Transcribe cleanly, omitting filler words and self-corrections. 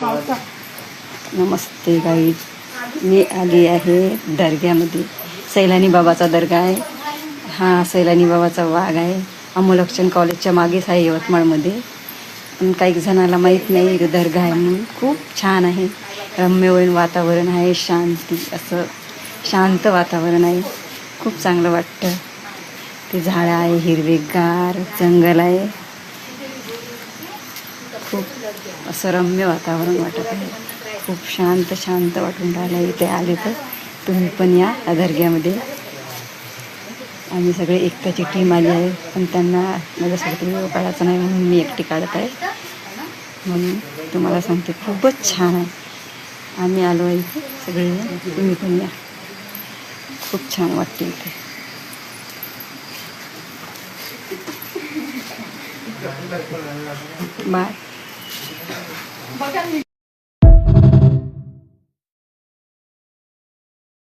नमस्ते guys, मी आली आहे दर्ग्यामध्ये. सैलानी बाबाचा दर्गा आहे हा. सैलानी बाबाचा वाघ आहे. अमोलक्षण कॉलेजच्या मागेच आहे यवतमाळमध्ये. पण काही जणाला माहीत नाही इथं दर्गा आहे म्हणून. खूप छान आहे, रम्यवयीन वातावरण आहे, शांती असं शांत वातावरण आहे. खूप चांगलं वाटतं. ते झाडं आहे, हिरवेगार जंगल आहे. खूप असं रम्य वातावरण वाटत आहे. खूप शांत शांत वाटून राहिलं. इथे आले तर तुम्ही पण या दर्ग्यामध्ये. आम्ही सगळे एकट्याची टीम आली आहे, पण त्यांना माझ्यासोबत व्हिडिओ काढायचा नाही म्हणून मी एकटी काढत आहे. म्हणून तुम्हाला सांगते खूपच छान आहे. आम्ही आलो आहे इथे सगळे, तुम्ही पण या. खूप छान वाटते इथे. बाय.